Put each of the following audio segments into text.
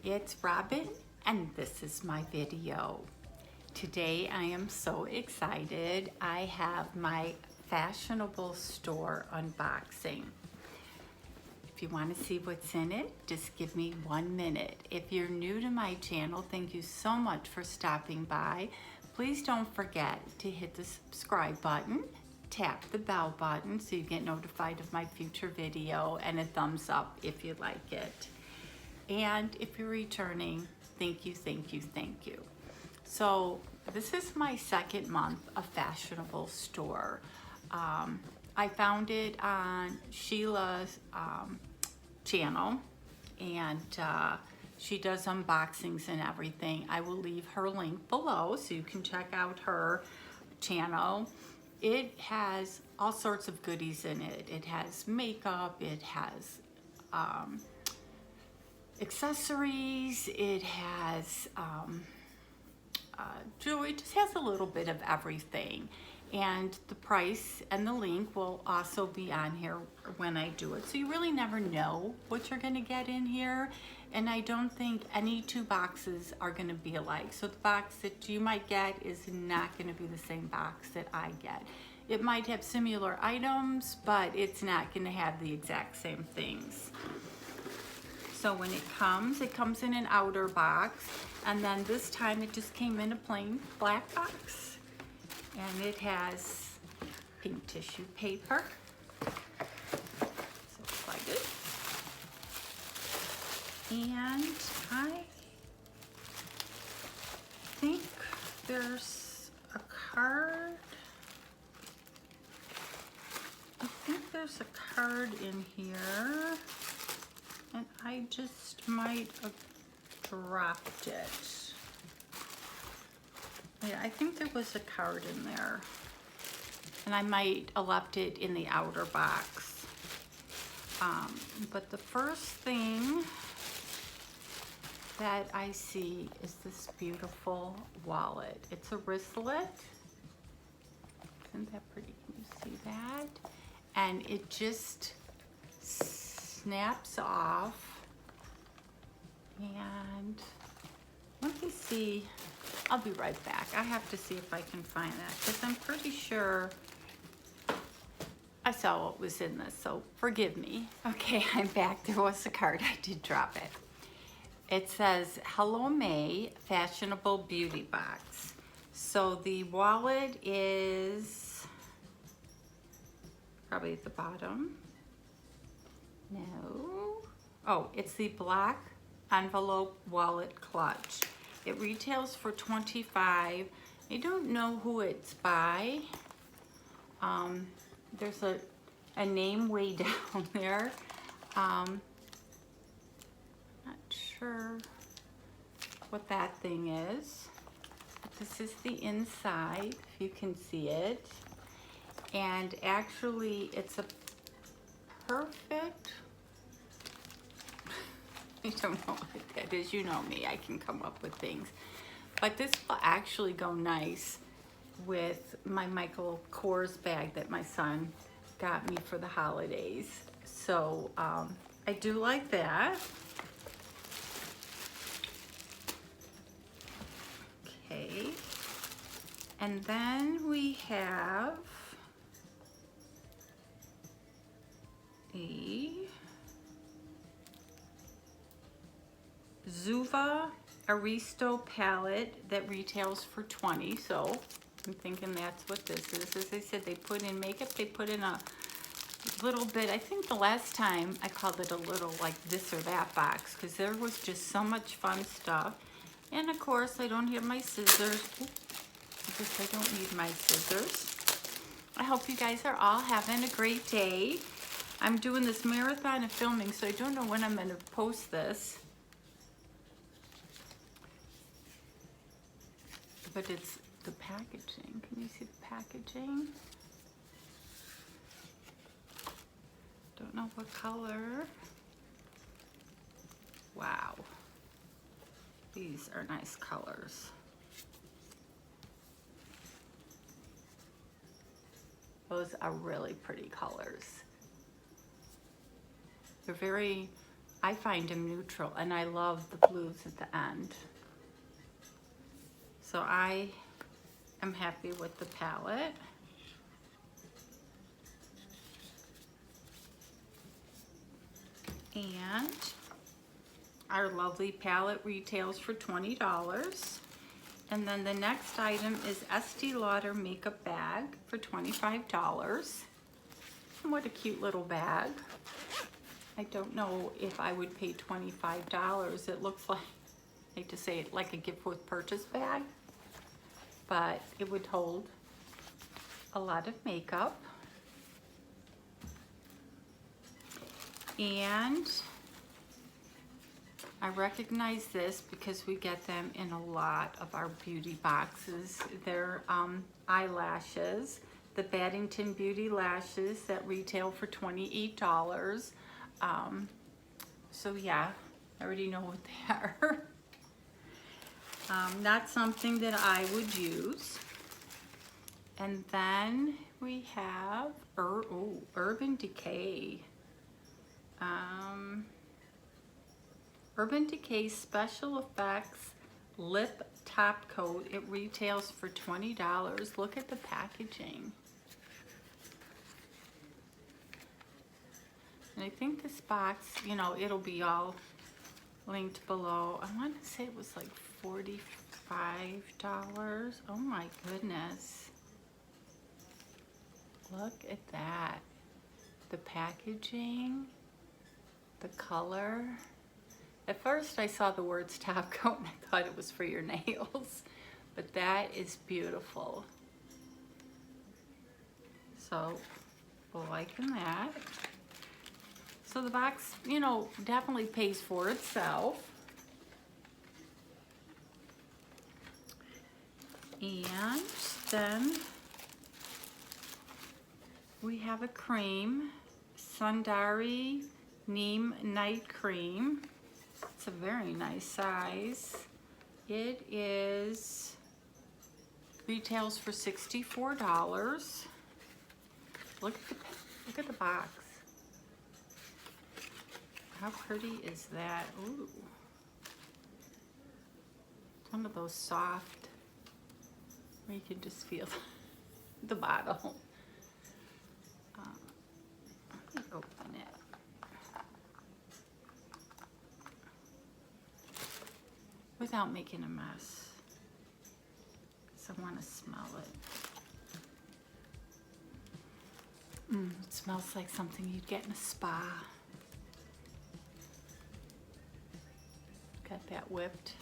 It's Robin and this is my video. Today I am so excited. I have my Fashionable store unboxing. If you want to see what's in it, just give me 1 minute. If you're new to my channel, thank you so much for stopping by. Please don't forget to hit the subscribe button, tap the bell button so you get notified of my future video, and a thumbs up if you like it. And if you're returning, thank you, thank you, thank you. So this is my second month of Fashionable store. I found it on Sheila's channel, and she does unboxings and everything. I will leave her link below so you can check out her channel. It has all sorts of goodies in it. It has makeup, it has accessories, it has jewelry. It just has a little bit of everything. And the price and the link will also be on here when I do it. So you really never know what you're gonna get in here. And I don't think any two boxes are gonna be alike. So the box that you might get is not gonna be the same box that I get. It might have similar items, but it's not gonna have the exact same things. So when it comes in an outer box, and then this time it just came in a plain black box. And it has pink tissue paper. So excited. And I think there's a card. I think there's a card in here. And I just might have dropped it. Yeah, I think there was a card in there. And I might have left it in the outer box. But the first thing that I see is this beautiful wallet. It's a wristlet. Isn't that pretty? Can you see that? And it just snaps off. And let me see. I'll be right back. I have to see if I can find that because I'm pretty sure I saw what was in this, so forgive me. Okay, I'm back. There was a card. I did drop it. It says, Hello May, Fashionable Beauty Box. So the wallet is probably at the bottom. No. Oh, it's the black envelope wallet clutch. It retails for $25. I don't know who it's by. There's a name way down there. Not sure what that thing is. But this is the inside, if you can see it. And actually, it's a perfect... I don't know what that is. You know me, I can come up with things. But this will actually go nice with my Michael Kors bag that my son got me for the holidays. So I do like that. Okay. And then we have a Zuva Aristo palette that retails for $20. So I'm thinking that's what this is. As I said, they put in makeup, they put in a little bit. I think the last time I called it a little like this or that box because there was just so much fun stuff. And of course, I don't have my scissors. I guess I don't need my scissors. I hope you guys are all having a great day. I'm doing this marathon of filming, so I don't know when I'm going to post this. But it's the packaging. Can you see the packaging? Don't know what color. Wow. These are nice colors. Those are really pretty colors. They're very I find them neutral, and I love the blues at the end. So I am happy with the palette. And our lovely palette retails for $20. And then the next item is Estee Lauder makeup bag for $25. And what a cute little bag. I don't know if I would pay $25. It looks like, I hate to say it, like a gift with purchase bag, but it would hold a lot of makeup. And I recognize this because we get them in a lot of our beauty boxes. They're eyelashes, the Baddington Beauty lashes that retail for $28. So yeah, I already know what they are. Not something that I would use. And then we have Urban Decay. Urban Decay Special Effects Lip Top Coat. It retails for $20. Look at the packaging. And I think this box, you know, it'll be all linked below. I want to say it was like $45. Oh my goodness. Look at that. The packaging, the color. At first I saw the words Topcoat and I thought it was for your nails, but that is beautiful. So, liking that. So the box, you know, definitely pays for itself. And then we have a cream, Sundari Neem Night Cream. It's a very nice size. It is, retails for $64. Look at the box. How pretty is that? Ooh. One of those soft, where you can just feel the bottle. Let me open it. Without making a mess, because I want to smell it. It smells like something you'd get in a spa. Got that whipped.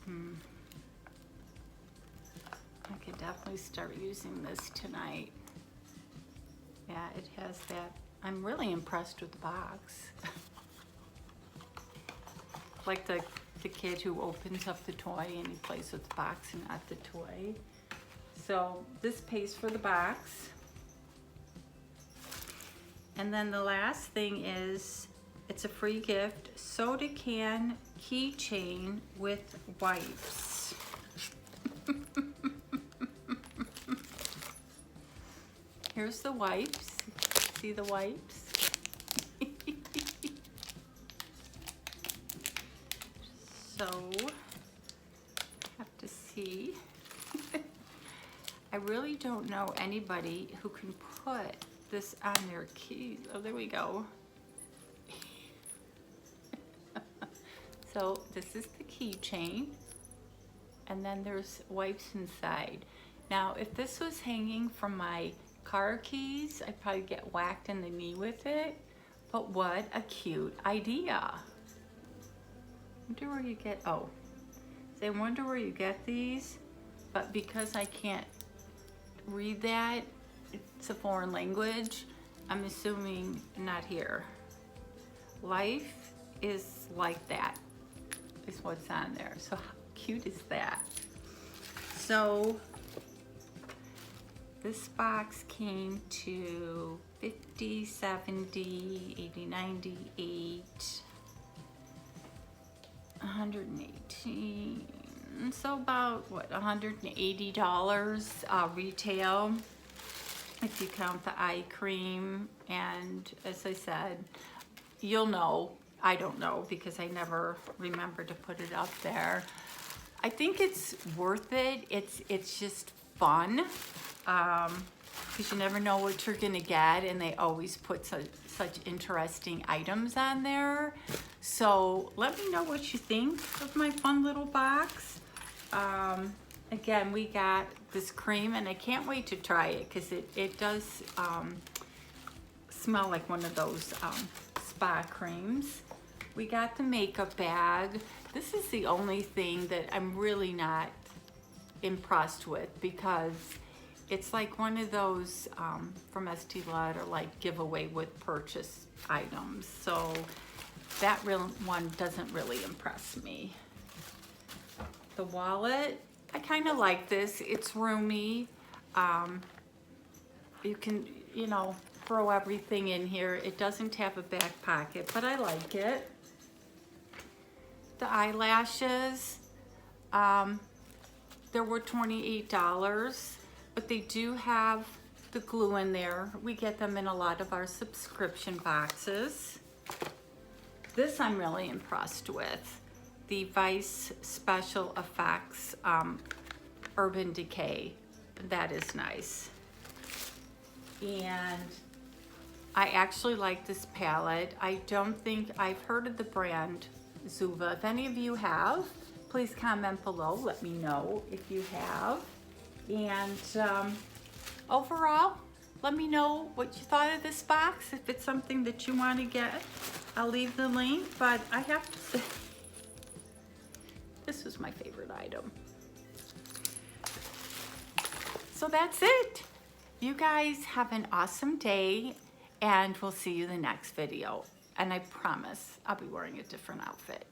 I could definitely start using this tonight. Yeah, it has that. I'm really impressed with the box. Like the kid who opens up the toy and he plays with the box and not the toy. So this pays for the box. And then the last thing is, it's a free gift, soda can keychain with wipes. Here's the wipes. See the wipes? So, have to see. I really don't know anybody who can put this on their keys. Oh, there we go. So this is the keychain, and then there's wipes inside. Now, if this was hanging from my car keys, I'd probably get whacked in the knee with it, but what a cute idea. Wonder where you get, oh, I wonder where you get these, but because I can't read that, it's a foreign language, I'm assuming not here. Life is like that, is what's on there. So how cute is that? So this box came to 50, 70, 80, 98, 118. So about what, $180 retail if you count the eye cream, and as I said, you'll know. I don't know because I never remember to put it up there. I think it's worth it. It's just fun because you never know what you're gonna get, and they always put such interesting items on there. So let me know what you think of my fun little box. Again, we got this cream, and I can't wait to try it because it does smell like one of those spa creams. We got the makeup bag. This is the only thing that I'm really not impressed with because it's like one of those from Estee Lauder, like giveaway with purchase items. So that real one doesn't really impress me. The wallet, I kind of like this. It's roomy. You can, you know, throw everything in here. It doesn't have a back pocket, but I like it. The eyelashes, there were $28, but they do have the glue in there. We get them in a lot of our subscription boxes. This I'm really impressed with. The Vice Special Effects Urban Decay. That is nice. And I actually like this palette. I don't think I've heard of the brand Zuva. If any of you have, please comment below. Let me know if you have. And overall, let me know what you thought of this box. If it's something that you want to get, I'll leave the link. But I have to say, this was my favorite item. So that's it. You guys have an awesome day, and we'll see you in the next video. And I promise I'll be wearing a different outfit.